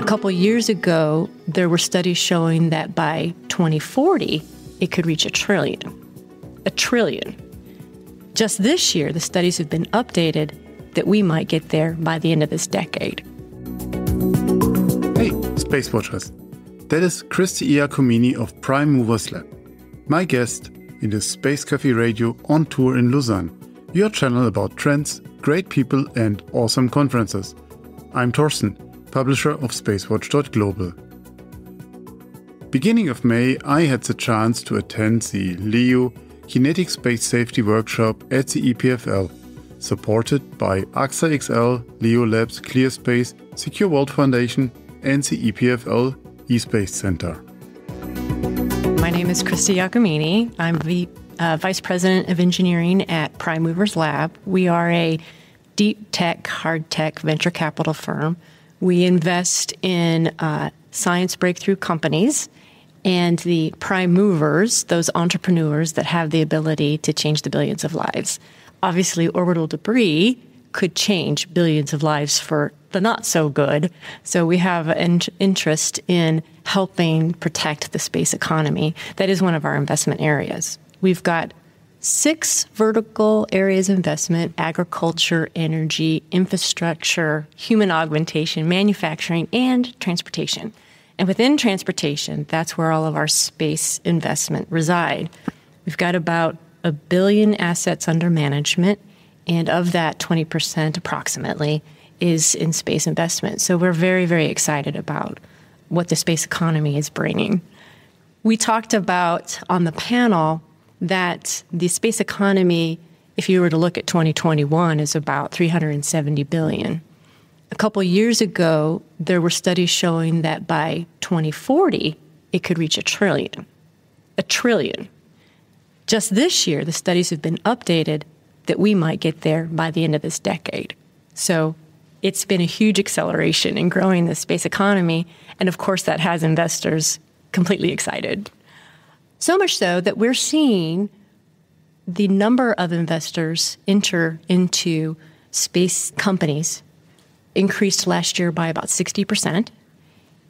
A couple years ago, there were studies showing that by 2040, it could reach $1 trillion. $1 trillion. Just this year, the studies have been updated that we might get there by the end of this decade. Hey, SpaceWatchers. That is Christie Iacomini of Prime Movers Lab, my guest in the Space Café Radio on tour in Lausanne, your channel about trends, great people and awesome conferences. I'm Thorsten, publisher of SpaceWatch.Global. Beginning of May, I had the chance to attend the LEO Kinetic Space Safety Workshop at the EPFL, supported by AXA XL, LEO Labs, ClearSpace, Secure World Foundation and the EPFL eSpace Center. My name is Christie Iacomini. I'm the Vice President of Engineering at Prime Movers Lab. We are a deep tech, hard tech venture capital firm. We invest in science breakthrough companies and the prime movers, those entrepreneurs that have the ability to change the billions of lives. Obviously, orbital debris could change billions of lives for the not so good. So we have an interest in helping protect the space economy. That is one of our investment areas. We've got 6 vertical areas of investment: agriculture, energy, infrastructure, human augmentation, manufacturing, and transportation. And within transportation, that's where all of our space investment reside. We've got about $1 billion assets under management, and of that, 20% approximately is in space investment. So we're very, very excited about what the space economy is bringing. We talked about on the panel that the space economy, if you were to look at 2021, is about $370 billion. A couple years ago, there were studies showing that by 2040, it could reach $1 trillion. $1 trillion. Just this year, the studies have been updated that we might get there by the end of this decade. So it's been a huge acceleration in growing the space economy, and of course that has investors completely excited. So much so that we're seeing the number of investors enter into space companies increased last year by about 60%,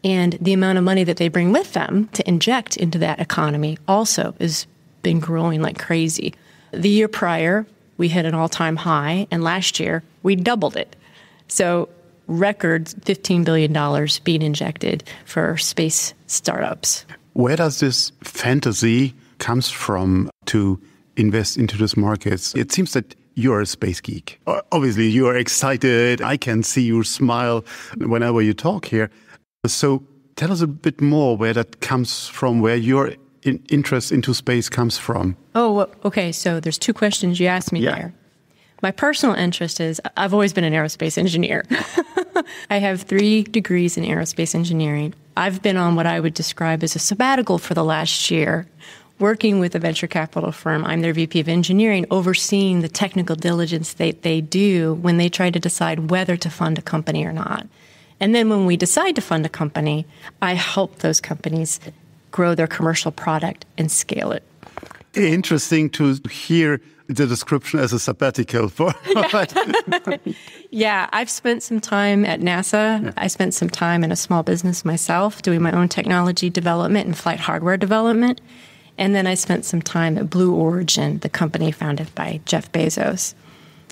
and the amount of money that they bring with them to inject into that economy also has been growing like crazy. The year prior, we hit an all-time high, and last year, we doubled it. So record $15 billion being injected for space startups. Where does this fantasy comes from to invest into these markets? It seems that you're a space geek. Obviously, you are excited. I can see you smile whenever you talk here. So tell us a bit more where that comes from, where your interest into space comes from. Oh, okay. So there's 2 questions you asked me there. My personal interest is, I've always been an aerospace engineer. I have 3 degrees in aerospace engineering. I've been on what I would describe as a sabbatical for the last year, working with a venture capital firm. I'm their VP of engineering, overseeing the technical diligence they do when they try to decide whether to fund a company or not. And then when we decide to fund a company, I help those companies grow their commercial product and scale it. Interesting to hear the description as a sabbatical. Yeah, I've spent some time at NASA. Yeah. I spent some time in a small business myself, doing my own technology development and flight hardware development. And then I spent some time at Blue Origin, the company founded by Jeff Bezos.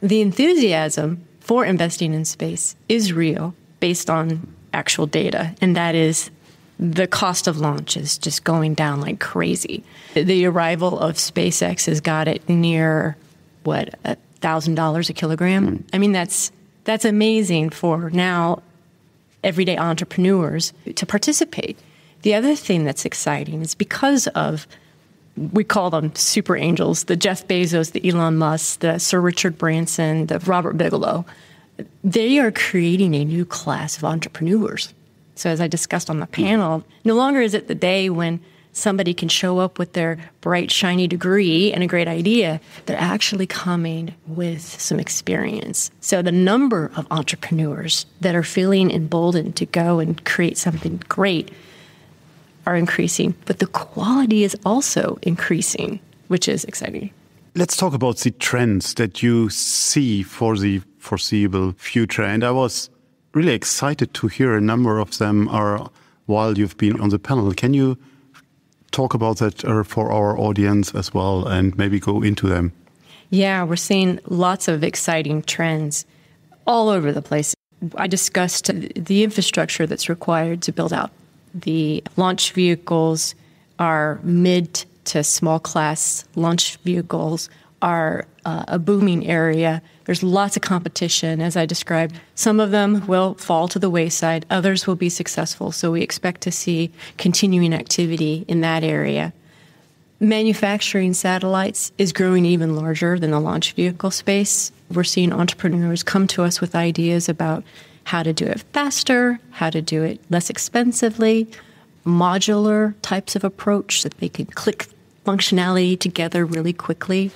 The enthusiasm for investing in space is real, based on actual data, and that is the cost of launch is just going down like crazy. The arrival of SpaceX has got it near, $1,000 a kilogram? I mean, that's amazing for now everyday entrepreneurs to participate. The other thing that's exciting is because of, we call them super angels, the Jeff Bezos, the Elon Musk, the Sir Richard Branson, the Robert Bigelow, they are creating a new class of entrepreneurs. So as I discussed on the panel, no longer is it the day when somebody can show up with their bright, shiny degree and a great idea. They're actually coming with some experience. So the number of entrepreneurs that are feeling emboldened to go and create something great are increasing, but the quality is also increasing, which is exciting. Let's talk about the trends that you see for the foreseeable future. And I was really excited to hear a number of them are while you've been on the panel. Can you talk about that for our audience as well and maybe go into them? Yeah, we're seeing lots of exciting trends all over the place. I discussed the infrastructure that's required to build out the launch vehicles. Our mid to small class launch vehicles are a booming area. There's lots of competition, as I described. Some of them will fall to the wayside. Others will be successful. So we expect to see continuing activity in that area. Manufacturing satellites is growing even larger than the launch vehicle space. We're seeing entrepreneurs come to us with ideas about how to do it faster, how to do it less expensively, modular types of approach that they can click functionality together really quickly.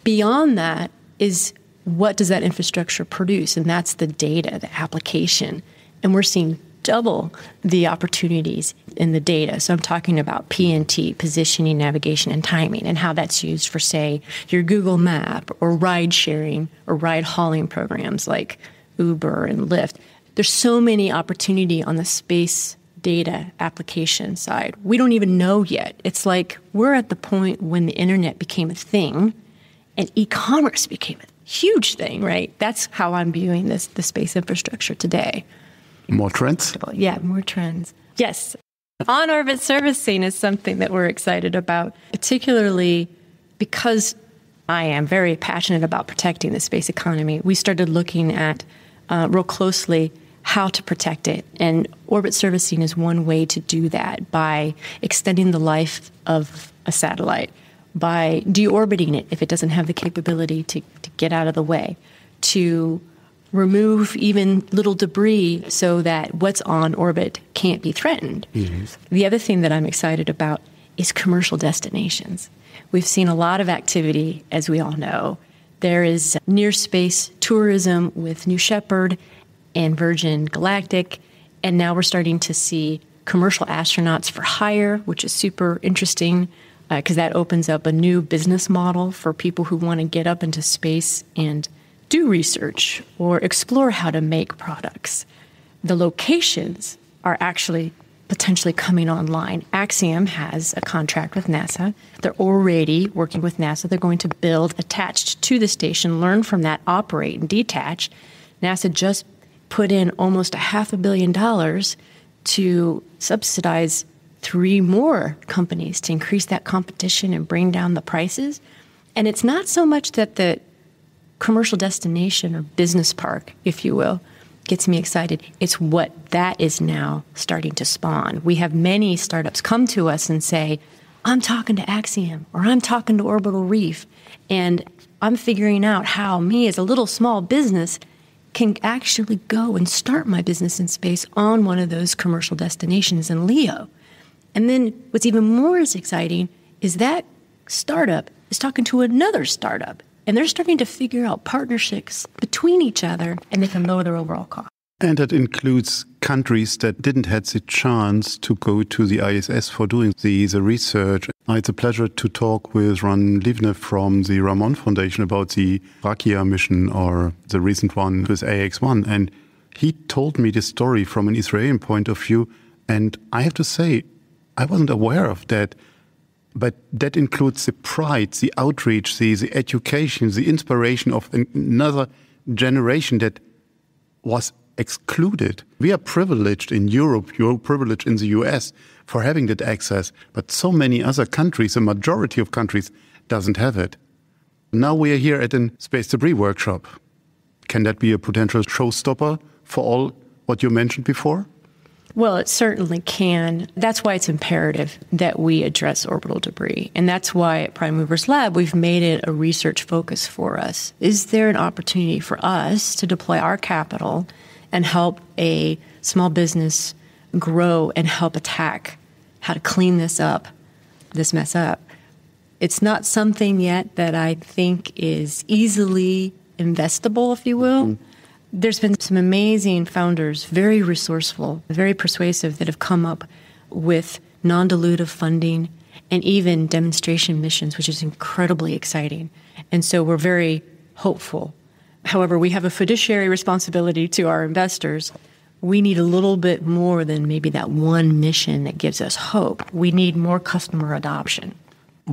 Beyond that is what does that infrastructure produce? And that's the data, the application. And we're seeing double the opportunities in the data. So I'm talking about PNT, positioning, navigation, and timing, and how that's used for, say, your Google Map or ride sharing or ride hauling programs like Uber and Lyft. There's so many opportunity on the space data application side. We don't even know yet. It's like we're at the point when the internet became a thing and e-commerce became a huge thing, right? That's how I'm viewing the space infrastructure today. More trends? Yeah, more trends. Yes. On-orbit servicing is something that we're excited about, particularly because I am very passionate about protecting the space economy. We started looking at real closely how to protect it. And orbit servicing is one way to do that by extending the life of a satellite, by deorbiting it if it doesn't have the capability to get out of the way, to remove even little debris so that what's on orbit can't be threatened. Yes. The other thing that I'm excited about is commercial destinations. We've seen a lot of activity, as we all know. There is near-space tourism with New Shepard and Virgin Galactic, and now we're starting to see commercial astronauts for hire, which is super interesting because that opens up a new business model for people who want to get up into space and do research or explore how to make products. The locations are actually potentially coming online. Axiom has a contract with NASA. They're already working with NASA. They're going to build attached to the station, learn from that, operate and detach. NASA just put in almost $500 million to subsidize 3 more companies to increase that competition and bring down the prices. And it's not so much that the commercial destination or business park, if you will, gets me excited. It's what that is now starting to spawn. We have many startups come to us and say, I'm talking to Axiom or I'm talking to Orbital Reef, and I'm figuring out how me as a little small business can actually go and start my business in space on one of those commercial destinations in LEO. And then what's even more exciting is that startup is talking to another startup, and they're starting to figure out partnerships between each other, and they can lower their overall cost. And that includes countries that didn't have the chance to go to the ISS for doing the research. I had the pleasure to talk with Ron Livnev from the Ramon Foundation about the Rakia mission, or the recent one with AX-1. And he told me this story from an Israeli point of view. And I have to say, I wasn't aware of that. But that includes the pride, the outreach, the education, the inspiration of another generation that was excluded. We are privileged in Europe, you're privileged in the US for having that access, but so many other countries, a majority of countries, doesn't have it. Now we are here at a space debris workshop. Can that be a potential showstopper for all what you mentioned before? Well, it certainly can. That's why it's imperative that we address orbital debris. And that's why at Prime Movers Lab, we've made it a research focus for us. Is there an opportunity for us to deploy our capital and help a small business grow and help attack how to clean this mess up? It's not something yet that I think is easily investable, if you will. Mm-hmm. There's been some amazing founders, very resourceful, very persuasive, that have come up with non-dilutive funding and even demonstration missions, which is incredibly exciting. And so we're very hopeful However, we have a fiduciary responsibility to our investors. We need a little bit more than maybe that one mission that gives us hope. We need more customer adoption.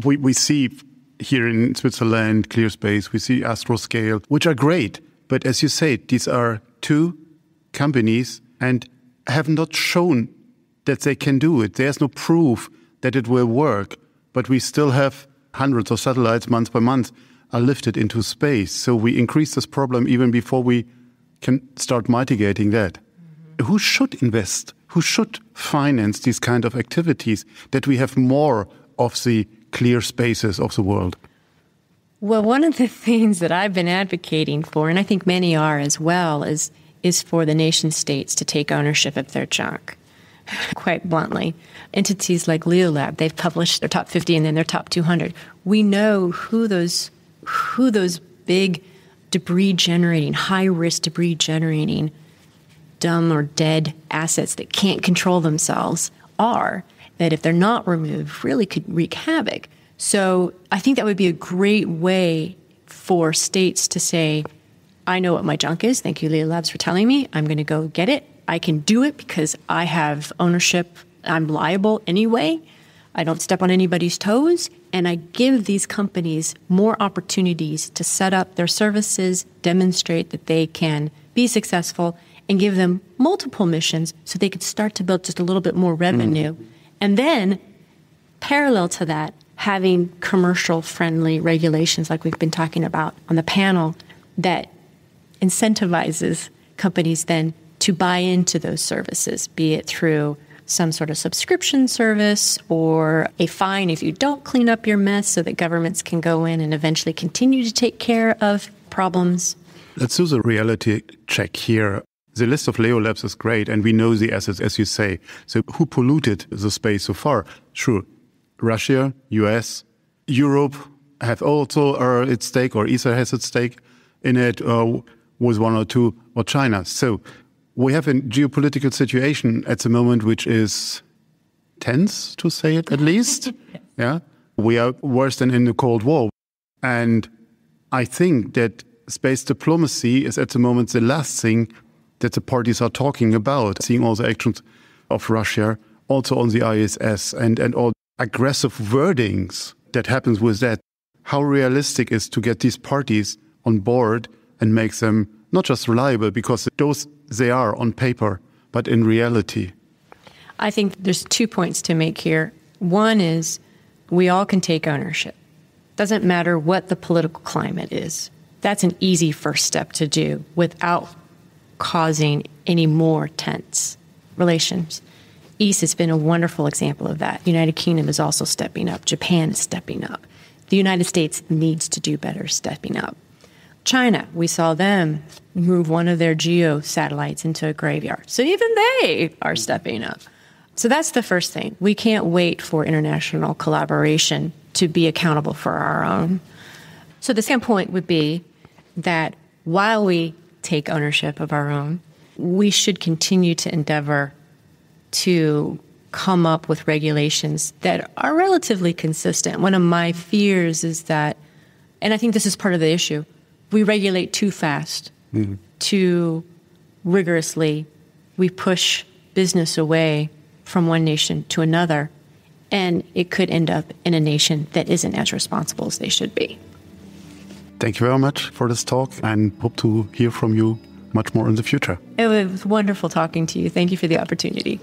We see here in Switzerland, ClearSpace, we see Astroscale, which are great. But as you say, these are two companies and have not shown that they can do it. There's no proof that it will work. But we still have hundreds of satellites month by month are lifted into space. So we increase this problem even before we can start mitigating that. Mm-hmm. Who should invest? Who should finance these kind of activities that we have more of the clear spaces of the world? Well, one of the things that I've been advocating for, and I think many are as well, is for the nation states to take ownership of their junk. Quite bluntly, entities like Leolab, they've published their top 50 and then their top 200. We know who those big debris-generating, high-risk debris-generating, dumb or dead assets that can't control themselves are, that if they're not removed, really could wreak havoc. So I think that would be a great way for states to say, I know what my junk is. Thank you, Leolabs, for telling me. I'm going to go get it. I can do it because I have ownership. I'm liable anyway. I don't step on anybody's toes. And I give these companies more opportunities to set up their services, demonstrate that they can be successful, and give them multiple missions so they could start to build just a little bit more revenue. And then, parallel to that, having commercial-friendly regulations like we've been talking about on the panel that incentivizes companies then to buy into those services, be it through some sort of subscription service or a fine if you don't clean up your mess so that governments can go in and eventually continue to take care of problems. Let's do the reality check here. The list of Leo Labs is great, and we know the assets, as you say. So who polluted the space so far? Sure, Russia, US, Europe have also its stake, or ESA has its stake in it, with one or two, or China. So we have a geopolitical situation at the moment which is tense, to say it at least. Yeah, we are worse than in the Cold War. And I think that space diplomacy is at the moment the last thing that the parties are talking about, seeing all the actions of Russia, also on the ISS, and all aggressive wordings that happens with that. How realistic is to get these parties on board and make them not just reliable, because those they are on paper, but in reality? I think there's 2 points to make here. One is we all can take ownership. Doesn't matter what the political climate is. That's an easy first step to do without causing any more tense relations. East has been a wonderful example of that. United Kingdom is also stepping up. Japan is stepping up. The United States needs to do better stepping up. China, we saw them move one of their geo satellites into a graveyard. So even they are stepping up. So that's the first thing. We can't wait for international collaboration to be accountable for our own. So the second point would be that while we take ownership of our own, we should continue to endeavor to come up with regulations that are relatively consistent. One of my fears is that, and I think this is part of the issue, we regulate too fast, too rigorously. We push business away from one nation to another, and it could end up in a nation that isn't as responsible as they should be. Thank you very much for this talk, and hope to hear from you much more in the future. It was wonderful talking to you. Thank you for the opportunity.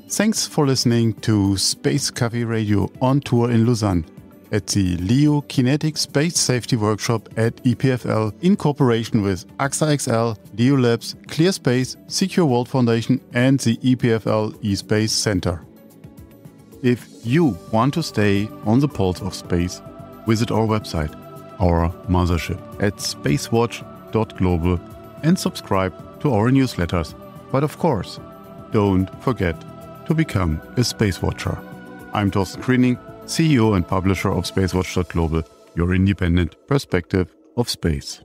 Thanks for listening to Space Café Radio on tour in Lausanne at the LEO Kinetic Space Safety Workshop at EPFL in cooperation with AXA XL, LEO Labs, ClearSpace, Secure World Foundation and the EPFL eSpace Center. If you want to stay on the pulse of space, visit our website, our mothership, at SpaceWatch.Global and subscribe to our newsletters. But of course, don't forget to become a Space Watcher. I'm Thorsten Grüning, CEO and publisher of SpaceWatch.Global, your independent perspective of space.